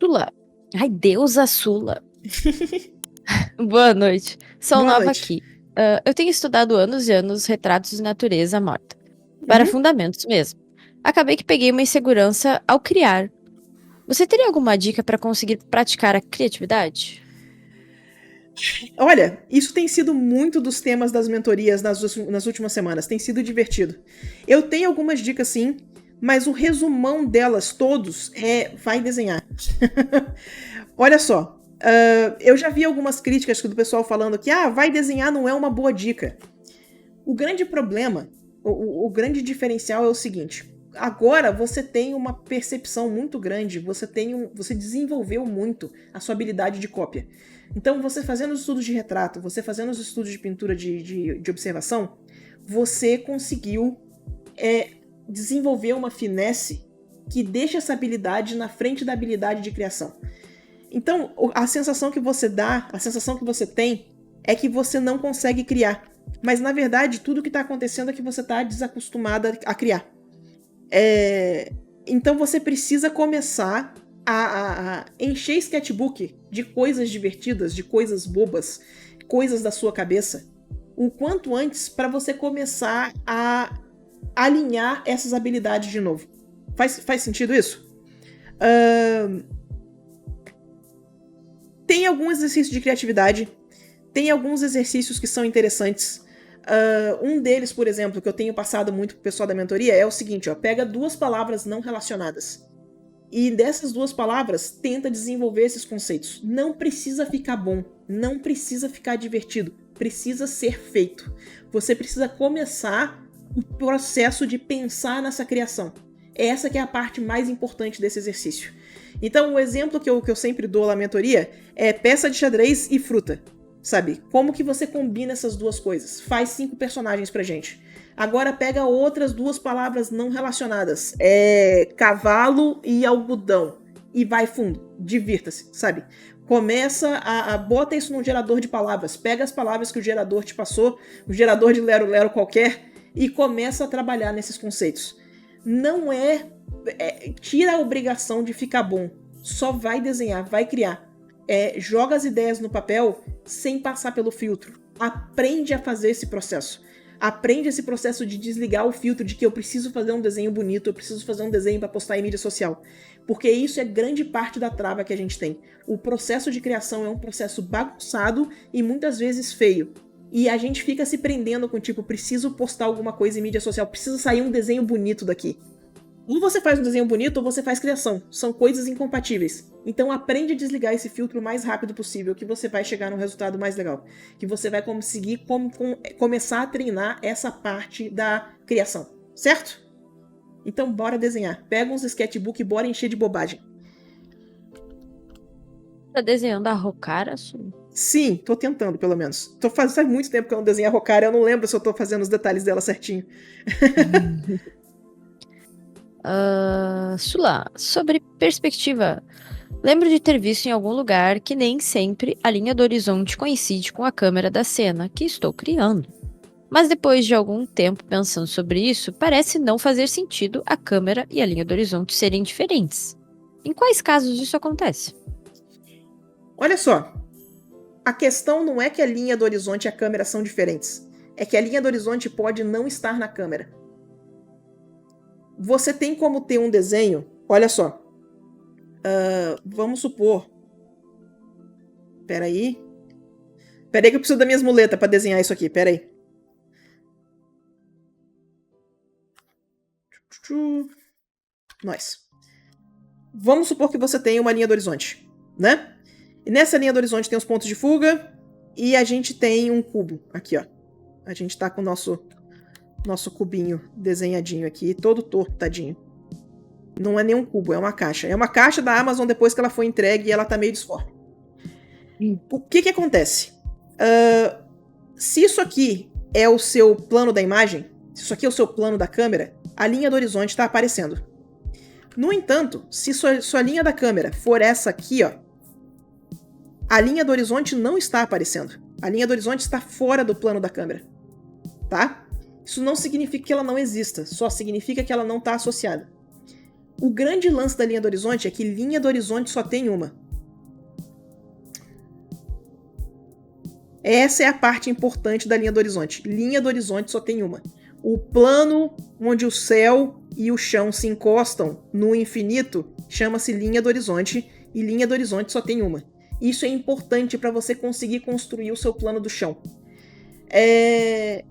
Sula. Ai, deusa Sula. Boa noite. Sou Boa nova noite. aqui. Eu tenho estudado anos e anos retratos de natureza morta. Para Uhum. fundamentos mesmo. Acabei que peguei uma insegurança ao criar. Você teria alguma dica para conseguir praticar a criatividade? Olha, isso tem sido muito dos temas das mentorias nas últimas semanas. Tem sido divertido. Eu tenho algumas dicas sim, mas o resumão delas todos é vai desenhar. Olha só, eu já vi algumas críticas do pessoal falando que vai desenhar não é uma boa dica. O grande problema, o grande diferencial é o seguinte: agora você tem uma percepção muito grande, você desenvolveu muito a sua habilidade de cópia. Então, você fazendo os estudos de retrato, você fazendo os estudos de pintura de observação, você conseguiu desenvolver uma finesse que deixa essa habilidade na frente da habilidade de criação. Então, a sensação que você dá, a sensação que você tem, é que você não consegue criar. Mas, na verdade, tudo que está acontecendo é que você está desacostumada a criar. Então, você precisa começar a encher sketchbook de coisas divertidas, de coisas bobas, coisas da sua cabeça, o quanto antes para você começar a alinhar essas habilidades de novo. Faz sentido isso? Tem algum exercício de criatividade, tem alguns exercícios que são interessantes. Um deles, por exemplo, que eu tenho passado muito pro pessoal da mentoria é o seguinte, pega 2 palavras não relacionadas. E dessas 2 palavras, tenta desenvolver esses conceitos. Não precisa ficar bom, não precisa ficar divertido, precisa ser feito. Você precisa começar o processo de pensar nessa criação. Essa que é a parte mais importante desse exercício. Então, o exemplo que eu sempre dou na mentoria é peça de xadrez e fruta. Sabe? Como que você combina essas 2 coisas? Faz 5 personagens pra gente. Agora pega outras 2 palavras não relacionadas. Cavalo e algodão. E vai fundo. Divirta-se, sabe? Começa bota isso num gerador de palavras. Pega as palavras que o gerador te passou, um gerador de lero-lero qualquer, e começa a trabalhar nesses conceitos. Não tira a obrigação de ficar bom. Só vai desenhar, vai criar. Joga as ideias no papel sem passar pelo filtro. Aprende a fazer esse processo. Aprende esse processo de desligar o filtro de que eu preciso fazer um desenho bonito, eu preciso fazer um desenho para postar em mídia social. Porque isso é grande parte da trava que a gente tem. O processo de criação é um processo bagunçado e muitas vezes feio. E a gente fica se prendendo com tipo, preciso postar alguma coisa em mídia social, preciso sair um desenho bonito daqui. Ou você faz um desenho bonito ou você faz criação. São coisas incompatíveis. Então aprende a desligar esse filtro o mais rápido possível, que você vai chegar num resultado mais legal. Que você vai conseguir começar a treinar essa parte da criação. Certo? Então bora desenhar. Pega uns sketchbook e bora encher de bobagem. Tá desenhando a Rocara, Sula? Sim, tô tentando, pelo menos. Faz muito tempo que eu não desenho a Rocara, eu não lembro se eu tô fazendo os detalhes dela certinho. Sula, sobre perspectiva. Lembro de ter visto em algum lugar que nem sempre a linha do horizonte coincide com a câmera da cena que estou criando. Mas depois de algum tempo pensando sobre isso, parece não fazer sentido a câmera e a linha do horizonte serem diferentes. Em quais casos isso acontece? Olha só, a questão não é que a linha do horizonte e a câmera são diferentes. É que a linha do horizonte pode não estar na câmera. Você tem como ter um desenho, olha só. Vamos supor. Peraí que eu preciso das minhas muletas para desenhar isso aqui, peraí. Nós. Vamos supor que você tem uma linha do horizonte, né? E nessa linha do horizonte tem os pontos de fuga e a gente tem um cubo aqui, ó. A gente tá com o nosso cubinho desenhadinho aqui, todo torto, tadinho. Não é nem um cubo, é uma caixa. É uma caixa da Amazon depois que ela foi entregue e ela tá meio disforme. O que acontece? Se isso aqui é o seu plano da imagem, se isso aqui é o seu plano da câmera, a linha do horizonte está aparecendo. No entanto, se sua linha da câmera for essa aqui, ó, a linha do horizonte não está aparecendo. A linha do horizonte está fora do plano da câmera. Tá? Isso não significa que ela não exista, só significa que ela não está associada. O grande lance da linha do horizonte é que linha do horizonte só tem uma. Essa é a parte importante da linha do horizonte. Linha do horizonte só tem uma. O plano onde o céu e o chão se encostam no infinito chama-se linha do horizonte, e linha do horizonte só tem uma. Isso é importante para você conseguir construir o seu plano do chão.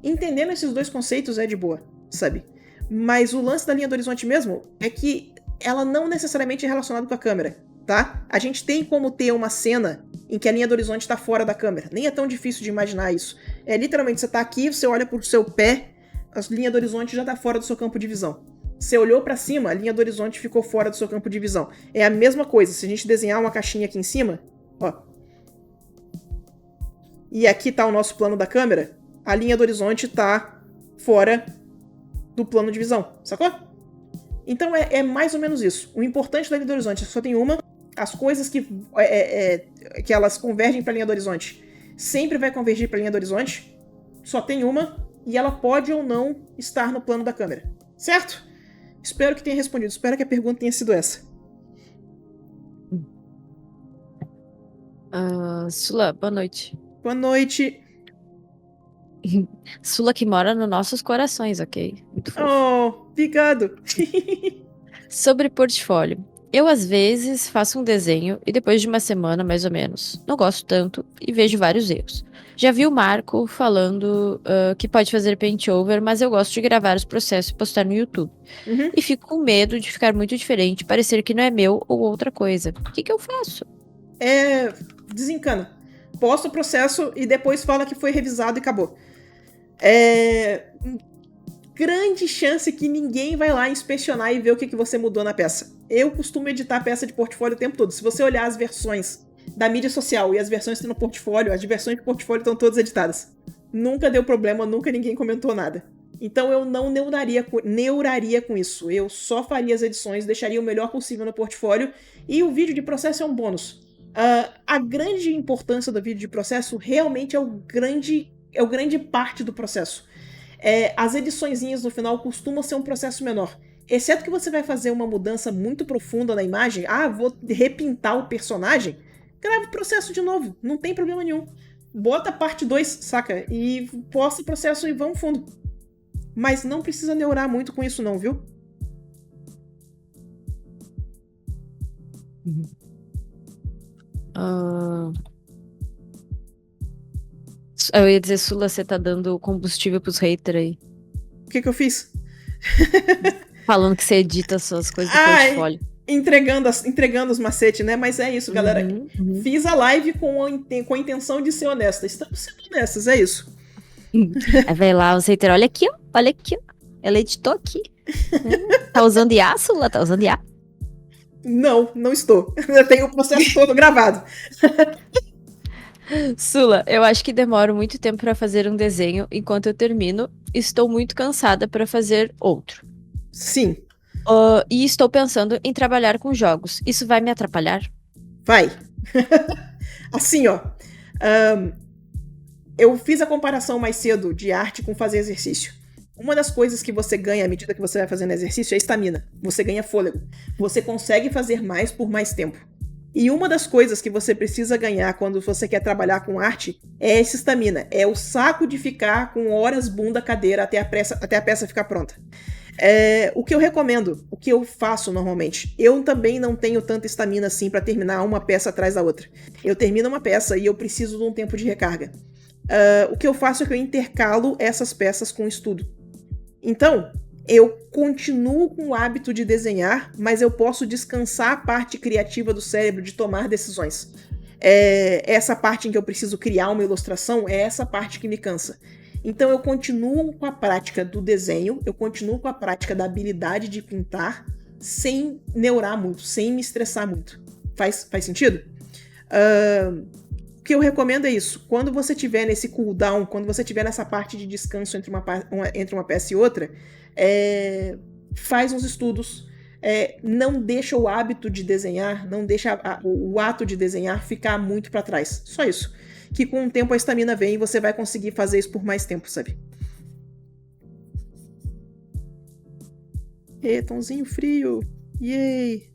Entendendo esses dois conceitos é de boa, sabe? Mas o lance da linha do horizonte mesmo é que ela não necessariamente é relacionada com a câmera, tá? A gente tem como ter uma cena em que a linha do horizonte está fora da câmera. Nem é tão difícil de imaginar isso. Literalmente, você tá aqui, você olha pro seu pé, a linha do horizonte já tá fora do seu campo de visão. Você olhou para cima, a linha do horizonte ficou fora do seu campo de visão. É a mesma coisa, se a gente desenhar uma caixinha aqui em cima, ó, e aqui tá o nosso plano da câmera, a linha do horizonte tá fora do plano de visão, sacou? Então é mais ou menos isso. O importante da linha do horizonte só tem uma. As coisas que elas convergem para a linha do horizonte sempre vai convergir para a linha do horizonte. Só tem uma e ela pode ou não estar no plano da câmera. Certo? Espero que tenha respondido. Espero que a pergunta tenha sido essa. Sula, boa noite. Boa noite. Sula que mora nos nossos corações, ok? Muito fofo. Oh, obrigado. Sobre portfólio. Eu, às vezes, faço um desenho e depois de uma semana, mais ou menos, não gosto tanto e vejo vários erros. Já vi o Marco falando que pode fazer paint over, mas eu gosto de gravar os processos e postar no YouTube. Uhum. E fico com medo de ficar muito diferente, parecer que não é meu ou outra coisa. O que eu faço? Desencana. Posta o processo e depois fala que foi revisado e acabou. Grande chance que ninguém vai lá inspecionar e ver o que você mudou na peça. Eu costumo editar peça de portfólio o tempo todo. Se você olhar as versões da mídia social e as versões que estão no portfólio, as versões de portfólio estão todas editadas. Nunca deu problema, nunca ninguém comentou nada. Então eu não neuraria com isso. Eu só faria as edições, deixaria o melhor possível no portfólio, e o vídeo de processo é um bônus. A grande importância do vídeo de processo realmente é o grande parte do processo. As ediçõezinhas no final costumam ser um processo menor. Exceto que você vai fazer uma mudança muito profunda na imagem. Vou repintar o personagem. Grava o processo de novo. Não tem problema nenhum. Bota a parte 2, saca? E posta o processo e vamos fundo. Mas não precisa neurar muito com isso não, viu? Eu ia dizer, Sula, você tá dando combustível pros haters aí. O que eu fiz? Falando que você edita suas coisas do portfólio. Entregando os macetes, né? Mas é isso, galera. Fiz a live com a intenção de ser honesta. Estamos sendo honestas, é isso. Aí vai lá, o hater, olha aqui, ó. Ela editou aqui. Tá usando IA, Sula? Tá usando IA? Não estou. Eu tenho o processo todo gravado. Sula, eu acho que demoro muito tempo pra fazer um desenho. Enquanto eu termino, estou muito cansada pra fazer outro. Sim. E estou pensando em trabalhar com jogos. Isso vai me atrapalhar? Vai. Assim, ó. Eu fiz a comparação mais cedo de arte com fazer exercício. Uma das coisas que você ganha à medida que você vai fazendo exercício é estamina. Você ganha fôlego. Você consegue fazer mais por mais tempo. E uma das coisas que você precisa ganhar quando você quer trabalhar com arte é essa estamina. É o saco de ficar com horas bunda cadeira até a peça ficar pronta. O que eu recomendo, o que eu faço normalmente, eu também não tenho tanta estamina assim para terminar uma peça atrás da outra. Eu termino uma peça e eu preciso de um tempo de recarga. O que eu faço é que eu intercalo essas peças com estudo. Então, eu continuo com o hábito de desenhar, mas eu posso descansar a parte criativa do cérebro de tomar decisões. Essa parte em que eu preciso criar uma ilustração é essa parte que me cansa. Então eu continuo com a prática do desenho, eu continuo com a prática da habilidade de pintar, sem neurar muito, sem me estressar muito. Faz sentido? O que eu recomendo é isso. Quando você estiver nesse cooldown, quando você estiver nessa parte de descanso entre uma peça e outra, faz uns estudos. Não deixa o hábito de desenhar, não deixa o ato de desenhar ficar muito para trás. Só isso. Que com o tempo a estamina vem e você vai conseguir fazer isso por mais tempo, sabe? Tãozinho frio. Yay!